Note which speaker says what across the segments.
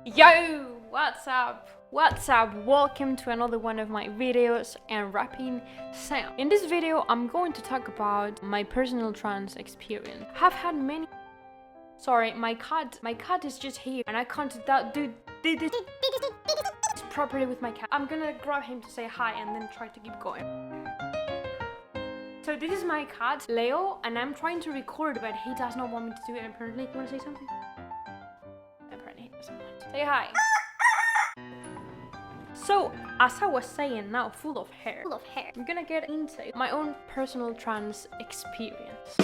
Speaker 1: Yo, what's up? What's up? Welcome to another one of my videos, Unwrapping Sam. In this video, I'm going to talk about my personal trans experience. I've had many... Sorry, my cat is just here and I can't do this properly with my cat. I'm gonna grab him to say hi and then try to keep going. So this is my cat, Leo, and I'm trying to record, but he does not want me to do it apparently. You wanna say something? Apparently he doesn't want to. Say hi. So, as I was saying now, full of hair, I'm gonna get into my own personal trans experience.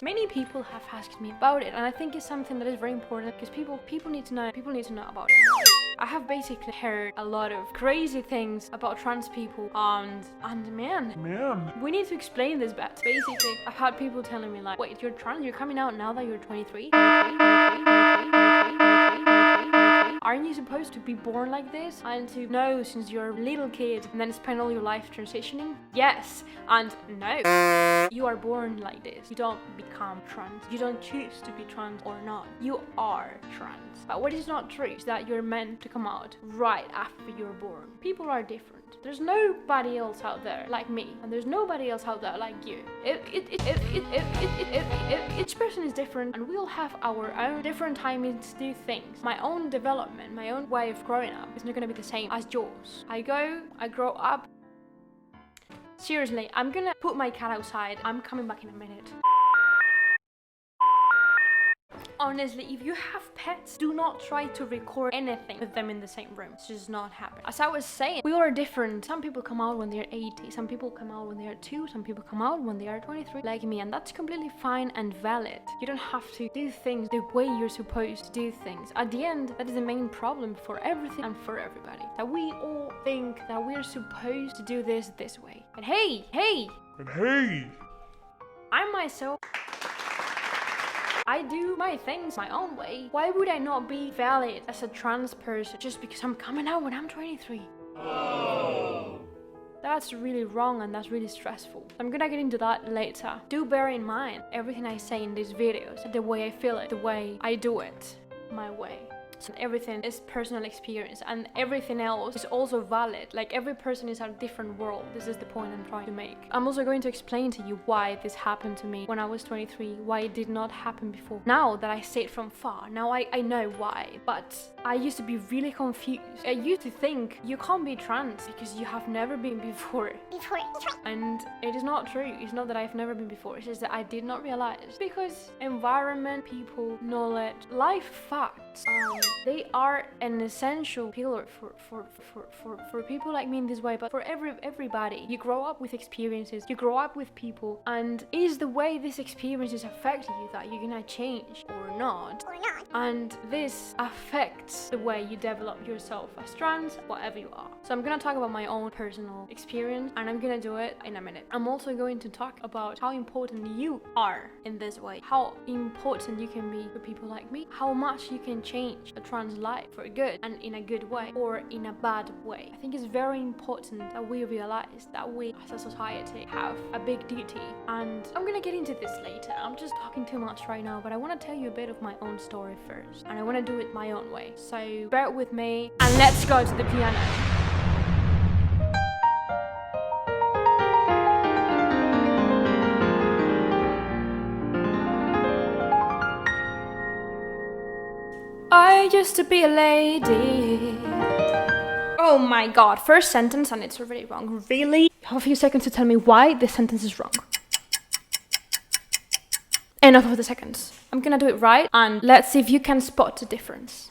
Speaker 1: Many people have asked me about it, and I think it's something that is very important because people need to know about it. I have basically heard a lot of crazy things about trans people and man, we need to explain this better. Basically, I've had people telling me like, wait, you're trans, you're coming out now that you're 23? Aren't you supposed to be born like this and to know since you're a little kid and then spend all your life transitioning? Yes and no. You are born like this. You don't become trans. You don't choose to be trans or not. You are trans. But what is not true is that you're meant to come out right after you're born. People are different. There's nobody else out there like me, and there's nobody else out there like you. Each person is different, and we all have our own different timings to do things. My own development, my own way of growing up is not gonna be the same as yours. I grow up. Seriously, I'm gonna put my cat outside. I'm coming back in a minute. Honestly, if you have pets, do not try to record anything with them in the same room. It's just not happening. As I was saying, we all are different. Some people come out when they're 80, some people come out when they are 2, some people come out when they are 23, like me, and that's completely fine and valid. You don't have to do things the way you're supposed to do things. At the end, that is the main problem for everything and for everybody. That we all think that we're supposed to do this way. But hey! I myself... I do my things my own way. Why would I not be valid as a trans person just because I'm coming out when I'm 23? Oh. That's really wrong and that's really stressful. I'm gonna get into that later. Do bear in mind everything I say in these videos, the way I feel it, the way I do it, my way. So everything is personal experience and everything else is also valid. Like every person is a different world. This is the point I'm trying to make. I'm also going to explain to you why this happened to me when I was 23, why it did not happen before. Now that I see it from far, now I know why. But I used to be really confused. I used to think you can't be trans because you have never been before. And it is not true. It's not that I've never been before. It's just that I did not realize. Because environment, people, knowledge, life facts, they are an essential pillar for people like me in this way, but for everybody. You grow up with experiences, you grow up with people, and is the way these experiences affect you that you're gonna change or not. And this affects the way you develop yourself as trans, whatever you are. So I'm gonna talk about my own personal experience, and I'm gonna do it in a minute. I'm also going to talk about how important you are in this way, how important you can be for people like me, how much you can change a trans life for good and in a good way or in a bad way. I think it's very important that we realize that we as a society have a big duty, and I'm gonna get into this later. I'm just talking too much right now, but I want to tell you a bit of my own story first, and I want to do it my own way. So bear with me and let's go to the piano. I used to be a lady. Oh my god, first sentence and it's already wrong. Really? You have a few seconds to tell me why this sentence is wrong. Enough of the seconds. I'm gonna do it right and let's see if you can spot the difference.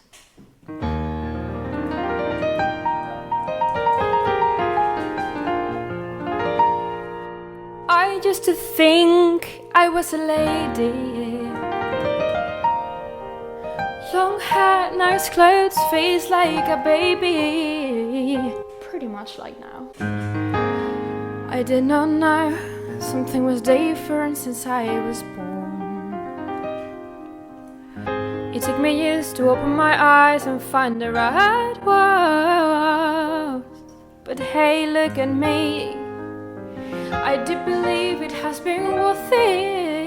Speaker 1: I used to think I was a lady. Long hair, nice clothes, face like a baby. Pretty much like now. I did not know something was different since I was born. It took me years to open my eyes and find the right words. But hey, look at me. I do believe it has been worth it.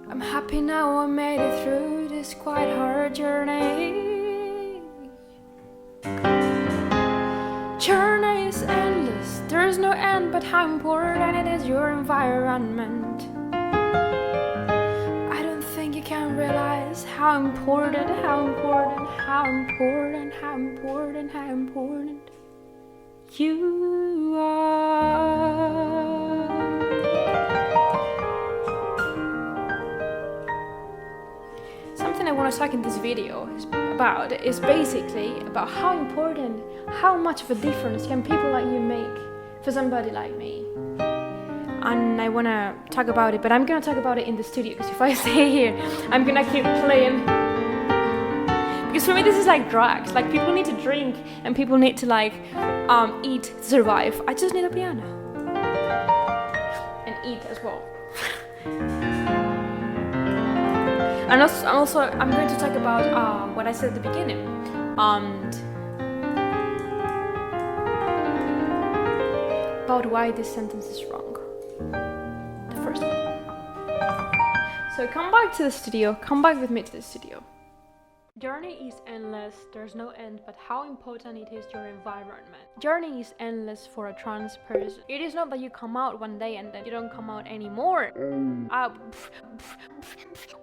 Speaker 1: I'm happy now I made it through this quite hard journey. Journey is endless, there is no end, but how important it is your environment. I don't think you can realize how important you are. Something I want to talk in this video is basically about how important, how much of a difference can people like you make for somebody like me. And I want to talk about it, but I'm going to talk about it in the studio, because if I stay here, I'm going to keep playing. Because for me this is like drugs, like people need to drink and people need to like eat to survive. I just need a piano. And eat as well. And also I'm going to talk about what I said at the beginning. About why this sentence is wrong. The first one. So come back to the studio, come back with me to the studio. Journey is endless, there's no end, but how important it is your environment. Journey is endless for a trans person. It is not that you come out one day and then you don't come out anymore.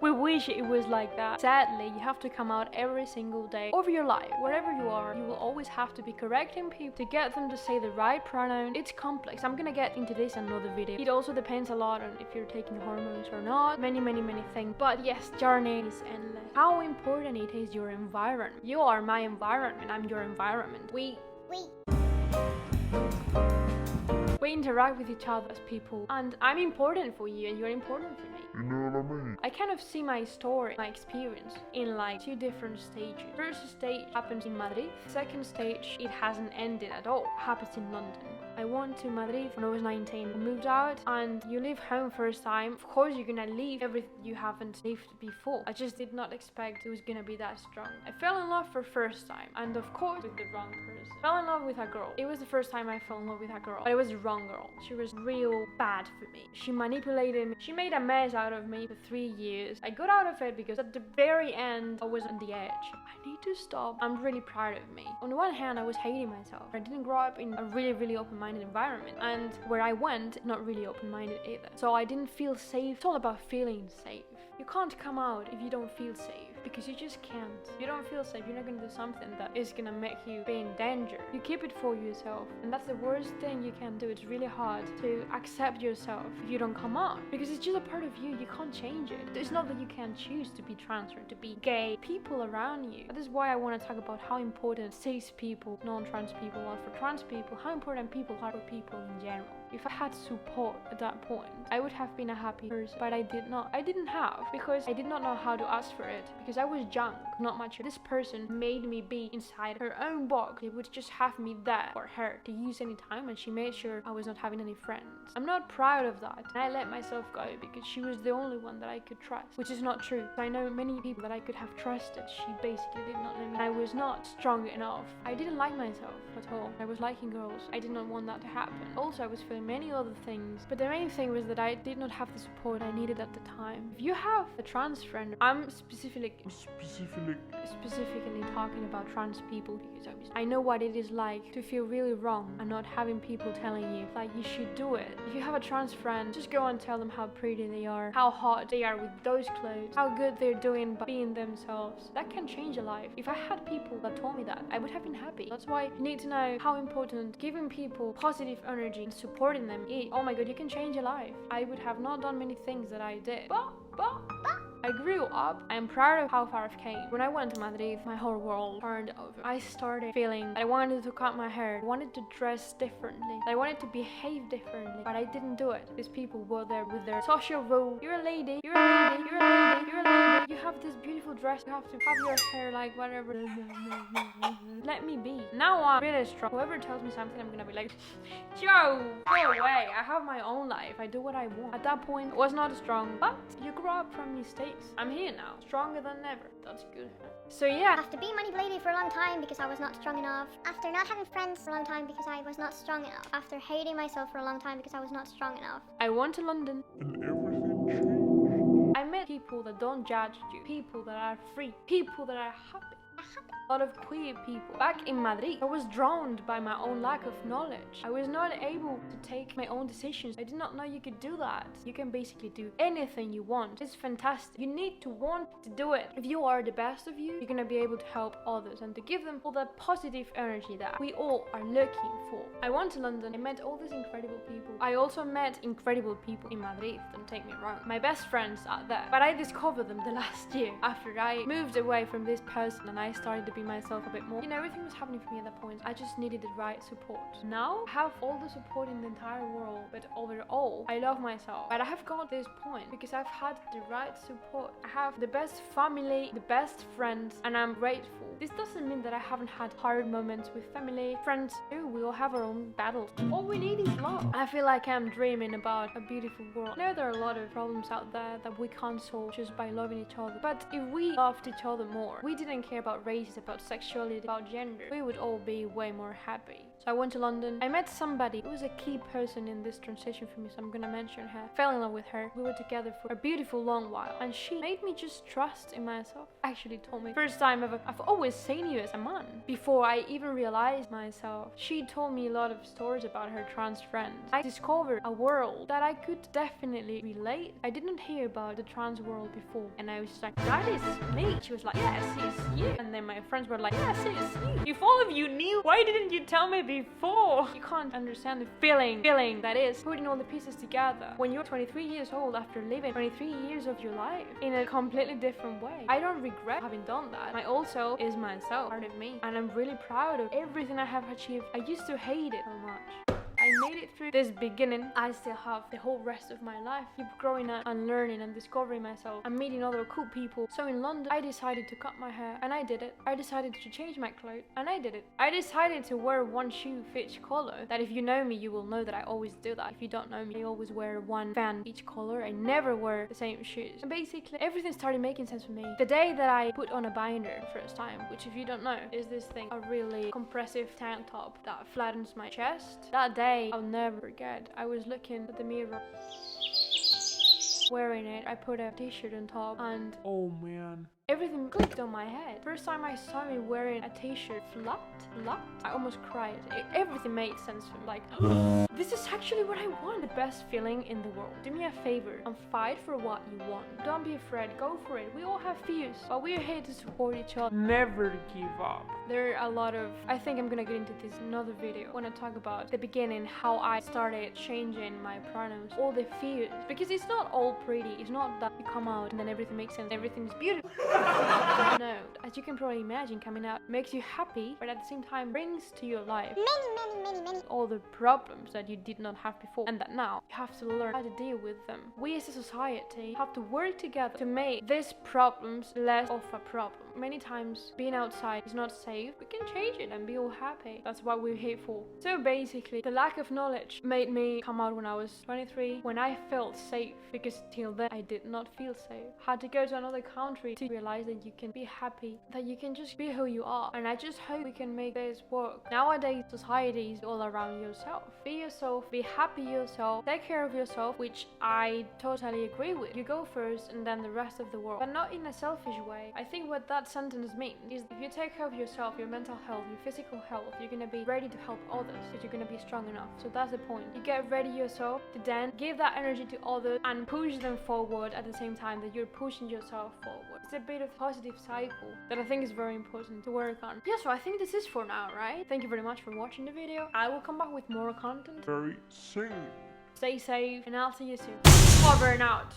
Speaker 1: We wish it was like that. Sadly, you have to come out every single day of your life. Wherever you are, you will always have to be correcting people to get them to say the right pronoun. It's complex. I'm gonna get into this in another video. It also depends a lot on if you're taking hormones or not. Many things. But yes, journey is endless. How important it is your environment. You are my environment, I'm your environment. We interact with each other as people, and I'm important for you and you're important for me. You know what I mean? I kind of see my story, my experience in like two different stages. First stage happens in Madrid. Second stage, it hasn't ended at all. Happens in London. I went to Madrid when I was 19. I moved out, and you leave home first time. Of course you're gonna leave everything you haven't lived before. I just did not expect it was gonna be that strong. I fell in love for first time, and of course with the wrong person. Fell in love with a girl. It was the first time I fell in love with a girl, but it was the wrong girl. She was real bad for me. She manipulated me. She made a mess out of me for 3 years. I got out of it because at the very end I was on the edge. I need to stop. I'm really proud of me. On the one hand, I was hating myself. I didn't grow up in a really open-minded environment, and where I went, not really open-minded either. So I didn't feel safe. It's all about feeling safe. You can't come out if you don't feel safe, because you just can't. If you don't feel safe, you're not gonna do something that is gonna make you be in danger. You keep it for yourself, and that's the worst thing you can do. It's really hard to accept yourself if you don't come out, because it's just a part of you. You can't change it. It's not that you can choose to be trans or to be gay. People around you. That is why I want to talk about how important cis people, non-trans people are for trans people, how important people are for people in general. If I had support at that point, I would have been a happy person, but I did not. I didn't have, because I did not know how to ask for it, because I was young, not mature. This person made me be inside her own box. It would just have me there for her to use any time, and she made sure I was not having any friends. I'm not proud of that, and I let myself go because she was the only one that I could trust, which is not true. I know many people that I could have trusted. She basically did not know me. I was not strong enough. I didn't like myself at all. I was liking girls. I did not want that to happen. Also, I was feeling many other things, but the main thing was that I did not have the support I needed at the time. If you have a trans friend, I'm specifically talking about trans people, because I know what it is like to feel really wrong and not having people telling you like you should do it. If you have a trans friend, just go and tell them how pretty they are, how hot they are with those clothes, how good they're doing by being themselves. That can change a life. If I had people that told me that, I would have been happy. That's why you need to know how important giving people positive energy and supporting them is. Oh my god, you can change a life. I would have not done many things that I did, but I grew up. I'm proud of how far I've came. When I went to Madrid, my whole world turned over. I started feeling that I wanted to cut my hair, I wanted to dress differently, I wanted to behave differently, but I didn't do it. These people were there with their social rule. You're a lady, you're a lady, you're a lady, you're a lady. You have this beautiful dress, you have to have your hair like whatever. Let me be. Now I'm really strong. Whoever tells me something, I'm gonna be like, Joe, go away. I have my own life. I do what I want. At that point, I was not strong, but you grow up from mistakes. I'm here now, stronger than ever. That's good. So yeah.
Speaker 2: After being manipulated for a long time because I was not strong enough. After not having friends for a long time because I was not strong enough. After hating myself for a long time because I was not strong enough.
Speaker 1: I went to London. And everything changed. I met people people that don't judge you, people that are free, people that are happy. A lot of queer people. Back in Madrid, I was drowned by my own lack of knowledge. I was not able to take my own decisions. I did not know you could do that. You can basically do anything you want. It's fantastic. You need to want to do it. If you are the best of you, you're gonna be able to help others and to give them all that positive energy that we all are looking for. I went to London. I met all these incredible people. I also met incredible people in Madrid, don't take me wrong. My best friends are there. But I discovered them the last year after I moved away from this person and I started to be myself a bit more. You know, everything was happening for me at that point. I just needed the right support. Now I have all the support in the entire world, but overall I love myself. But I have got this point because I've had the right support. I have the best family, the best friends, and I'm grateful. This doesn't mean that I haven't had hard moments with family, friends too. We all have our own battles. All we need is love. I feel like I'm dreaming about a beautiful world. I know there are a lot of problems out there that we can't solve just by loving each other, but if we loved each other more, we didn't care about race, about sexuality, about gender, we would all be way more happy. So I went to London. I met somebody who was a key person in this transition for me, so I'm gonna mention her. Fell in love with her. We were together for a beautiful long while, and she made me just trust in myself. Actually told me, first time ever, I've always seen you as a man. Before I even realized myself, she told me a lot of stories about her trans friends. I discovered a world that I could definitely relate. I didn't hear about the trans world before, and I was just like, that is me. She was like, yes, it's you. And then my friends were like, yes, it's you. If all of you knew, why didn't you tell me before? You can't understand the feeling that is putting all the pieces together when you're 23 years old after living 23 years of your life in a completely different way. I don't regret having done that. My also is myself, part of me, and I'm really proud of everything I have achieved. I used to hate it so much. I made it through this beginning. I still have the whole rest of my life. Keep growing up and learning and discovering myself and meeting other cool people. So in London, I decided to cut my hair, and I did it. I decided to change my clothes, and I did it. I decided to wear one shoe for each color. That if you know me, you will know that I always do that. If you don't know me, I always wear one fan each color. I never wear the same shoes. And basically, everything started making sense for me. The day that I put on a binder the first time, which if you don't know, is this thing, a really compressive tank top that flattens my chest. That day, I'll never forget. I was looking at the mirror, wearing it. I put a t-shirt on top, and
Speaker 3: oh man,
Speaker 1: everything clicked on my head. First time I saw me wearing a t-shirt flat, I almost cried. Everything made sense for me. Like, this is actually what I want. The best feeling in the world. Do me a favor and fight for what you want. Don't be afraid. Go for it. We all have fears, but we're here to support each other.
Speaker 3: never give up.
Speaker 1: There are a lot of, I think I'm gonna get into this in another video when I talk about the beginning, how I started changing my pronouns, all the fears, because it's not all pretty. It's not that you come out and then everything makes sense, everything's beautiful. No, as you can probably imagine, coming out makes you happy, but at the same time brings to your life
Speaker 2: Many.
Speaker 1: all the problems that you did not have before, and that now you have to learn how to deal with them. We as a society have to work together to make these problems less of a problem. Many times being outside is not safe. We can change it and be all happy. That's what we're here for. So basically, the lack of knowledge made me come out when I was 23, when I felt safe, because till then I did not feel safe. Had to go to another country to realize that you can be happy, that you can just be who you are. And I just hope we can make this work. Nowadays, society is all around yourself. Be yourself, be happy yourself, take care of yourself, which I totally agree with. You go first and then the rest of the world, but not in a selfish way. I think what that sentence means is if you take care of yourself, your mental health, your physical health, you're gonna be ready to help others, because you're gonna be strong enough. So that's the point. You get ready yourself to then give that energy to others and push them forward at the same time that you're pushing yourself forward. It's a bit of positive cycle that I think is very important to work on. Yeah, so I think this is for now, right? Thank you very much for watching the video. I will come back with more content
Speaker 3: Very soon.
Speaker 1: Stay safe, and I'll see you soon. Over and out.